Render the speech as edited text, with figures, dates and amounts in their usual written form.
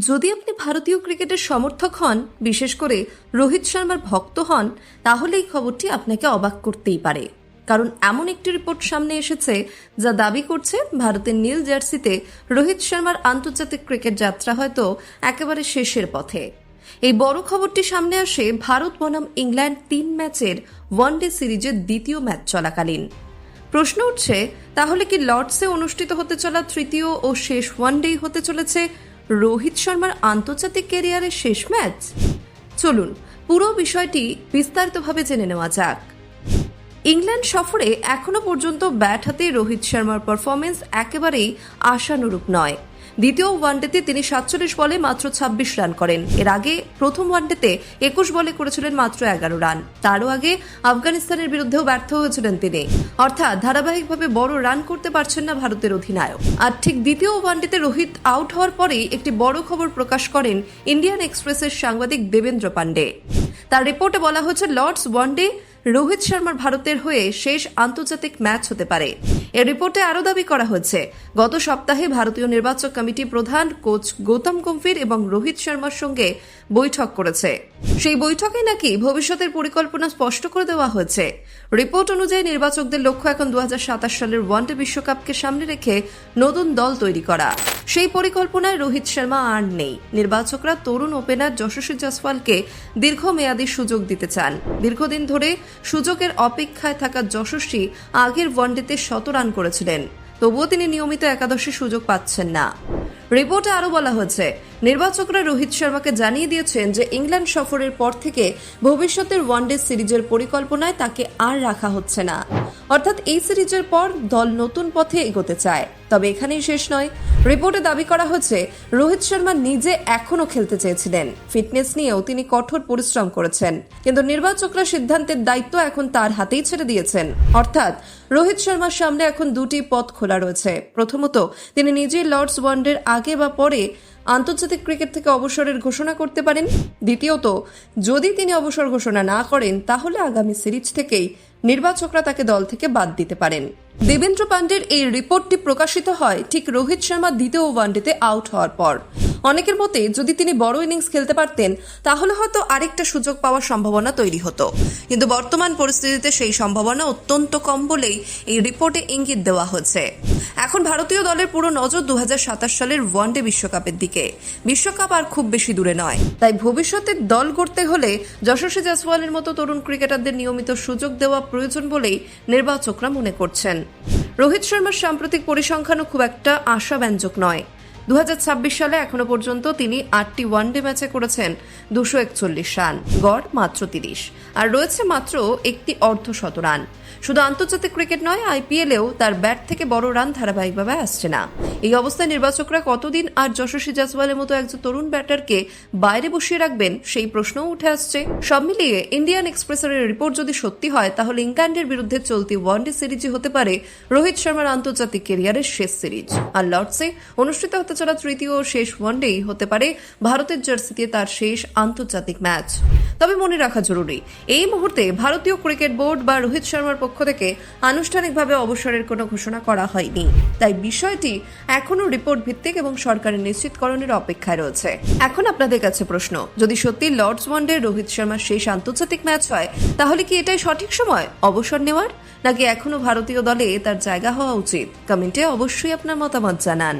যদি আপনি ভারতীয় ক্রিকেটের সমর্থক হন, বিশেষ করে রোহিত শর্মার ভক্ত হন, তাহলে এই খবরটি আপনাকে অবাক করতেই পারে। কারণ এমন একটি রিপোর্ট সামনে এসেছে যা দাবি করছে ভারতের নীল জার্সিতে রোহিত শর্মার আন্তর্জাতিক ক্রিকেট যাত্রা হয়তো একেবারে শেষের পথে। এই বড় খবরটি সামনে আসে ভারত বনাম ইংল্যান্ড 3 ম্যাচের ওয়ানডে সিরিজের দ্বিতীয় ম্যাচ চলাকালীন। প্রশ্ন উঠছে, তাহলে কি লর্ডসে অনুষ্ঠিত হতে চলা তৃতীয় ও শেষ ওয়ানডেই হতে চলেছে রোহিত শর্মার আন্তর্জাতিক ক্যারিয়ারের শেষ ম্যাচ? চলুন পুরো বিষয়টি বিস্তারিতভাবে জেনে নেওয়া যাক। ইংল্যান্ড সফরে এখনো পর্যন্ত ব্যাট হাতে রোহিত শর্মার পারফরমেন্স একেবারেই আশানুরূপ নয়। দ্বিতীয় ওয়ানডেতে তিনি 47 বলে মাত্র 26 রান করেন। এর আগে প্রথম ওয়ানডেতে 21 বলে করেছিলেন মাত্র 11 রান। তারও আগে আফগানিস্তানের বিরুদ্ধেও ব্যর্থ হয়েছিলেন তিনি। অর্থাৎ ধারাবাহিকভাবে বড় রান করতে পারছেন না ভারতের অধিনায়ক। আর ঠিক দ্বিতীয় ওয়ানডেতে রোহিত আউট হওয়ার পরেই একটি বড় খবর প্রকাশ করেন ইন্ডিয়ান এক্সপ্রেসের সাংবাদিক দেবেন্দ্র পান্ডে। তার রিপোর্টে বলা হয়েছে, লর্ডস ওয়ানডে রোহিত শর্মার ভারতের হয়ে শেষ আন্তর্জাতিক ম্যাচ হতে পারে। এর রিপোর্টে আরও দাবি করা হয়েছে, গত সপ্তাহে ভারতীয় নির্বাচক কমিটি প্রধান কোচ গৌতম গম্ভীর এবং রোহিত শর্মার সঙ্গে বৈঠক করেছে। সেই বৈঠকে নাকি ভবিষ্যতের পরিকল্পনা স্পষ্ট করে দেওয়া হয়েছে। রিপোর্ট অনুযায়ী নির্বাচকদের লক্ষ্য এখন 2027 সালের ওয়ানডে বিশ্বকাপকে সামনে রেখে নতুন দল তৈরি করা। সেই পরিকল্পনায় রোহিত শর্মা আর নেই। নির্বাচকরা তরুণ ওপেনার যশস্বী জয়সওয়ালকে দীর্ঘমেয়াদী সুযোগ দিতে চান। দীর্ঘদিন ধরে সুযোগের অপেক্ষায় থাকা যশস্বী আগের ওয়ানডেতে 100 রান করেছিলেন, তবুও তিনি নিয়মিত একাদশে সুযোগ পাচ্ছেন না। রিপোর্টে আরও বলা হয়েছে, নির্বাচকরা রোহিত শর্মাকে জানিয়ে দিয়েছেন যে ইংল্যান্ড সফরের পর থেকে ভবিষ্যতের ওয়ানডে সিরিজের পরিকল্পনায় তাকে আর রাখা হচ্ছে না। অর্থাৎ এই সিরিজের পর দল নতুন পথে এগোতে চায়। তবে এখানেই শেষ নয়। রিপোর্টে দাবি করা হয়েছে, রোহিত শর্মা নিজে এখনও খেলতে চেয়েছিলেন। ফিটনেস নিয়েও তিনি কঠোর পরিশ্রম করেছেন, কিন্তু নির্বাচকরা সিদ্ধান্তের দায়িত্ব এখন তার হাতেই ছেড়ে দিয়েছেন। অর্থাৎ রোহিত শর্মার সামনে এখন দুটি পথ খোলা রয়েছে। প্রথমত, তিনি নিজেই লর্ডস ওয়ানডের আগে বা পরে আন্তর্জাতিক ক্রিকেট থেকে অবসরের ঘোষণা করতে পারেন। দ্বিতীয়ত, যদি তিনি অবসর ঘোষণা না করেন, তাহলে আগামী সিরিজ থেকেই নির্বাচকরা তাকে দল থেকে বাদ দিতে পারেন। দেবেন্দ্র পান্ডের এই রিপোর্টটি প্রকাশিত হয় ঠিক রোহিত শর্মা দ্বিতীয় ওয়ানডেতে আউট হওয়ার পর। অনেকের মতে, যদি তিনি বড় ইনিংস খেলতে পারতেন, তাহলে হয়তো আরেকটা সুযোগ পাওয়ার সম্ভাবনা তৈরি হতো। কিন্তু বর্তমান পরিস্থিতিতে সেই সম্ভাবনা অত্যন্ত কম বলেই এই রিপোর্টে ইঙ্গিত দেওয়া হয়েছে। এখন ভারতীয় দলের পুরো নজর 2027 সালের ওয়ানডে বিশ্বকাপের দিকে। বিশ্বকাপ আর খুব বেশি দূরে নয়, তাই ভবিষ্যতে দল গড়তে হলে যশস্বী জয়সওয়ালের মতো তরুণ ক্রিকেটারদের নিয়মিত সুযোগ দেওয়া প্রয়োজন বলেই নির্বাচকরা মনে করছেন। রোহিত শর্মার সাম্প্রতিক পরিসংখ্যানও খুব একটা আশাব্যঞ্জক নয়। 2026 সালে এখনো পর্যন্ত তিনি 8টি ওয়ানডে ম্যাচে করেছেন 241 রান, গড় মাত্র 30, আর রয়েছে মাত্র একটি অর্ধশত রান। শুধু আন্তর্জাতিক ক্রিকেট নয়, আইপিএলেও তার ব্যাট থেকে বড় রান ধারাবাহিকভাবে আসছে না। এই অবস্থায় নির্বাচকরা কতদিন আর যশস্বী জয়সওয়ালের মতো একজন তরুণ ব্যাটারকে বাইরে বসিয়ে রাখবেন, সেই প্রশ্নও উঠে আসছে। সব মিলিয়ে ইন্ডিয়ান এক্সপ্রেসের রিপোর্ট যদি সত্যি হয়, তাহলে ইংল্যান্ডের বিরুদ্ধে চলতি ওয়ানডে সিরিজই হতে পারে রোহিত শর্মার আন্তর্জাতিক ক্যারিয়ারের শেষ সিরিজ। আর লর্ডসে অনুষ্ঠিত হতে চলা তৃতীয় ও শেষ ওয়ানডেই হতে পারে ভারতের জার্সিতে তার শেষ আন্তর্জাতিক ম্যাচ। তবে মনে রাখা জরুরি, এই মুহূর্তে ভারতীয় ক্রিকেট বোর্ড বা রোহিত শর্মার পক্ষ থেকে আনুষ্ঠানিকভাবে অবসরের কোনো ঘোষণা করা হয়নি। তাই বিষয়টি এখনো রিপোর্ট ভিত্তিক এবং সরকারের নিশ্চিতকরণের অপেক্ষায় রয়েছে। এখন আপনাদের কাছে প্রশ্ন, যদি সত্যি লর্ডস ওয়ানডে রোহিত শর্মার শেষ আন্তর্জাতিক ম্যাচ হয়, তাহলে কি এটাই সঠিক সময় অবসর নেওয়ার, নাকি এখনো ভারতীয় দলে তার জায়গা হওয়া উচিত? কমেন্টে অবশ্যই আপনার মতামত জানান।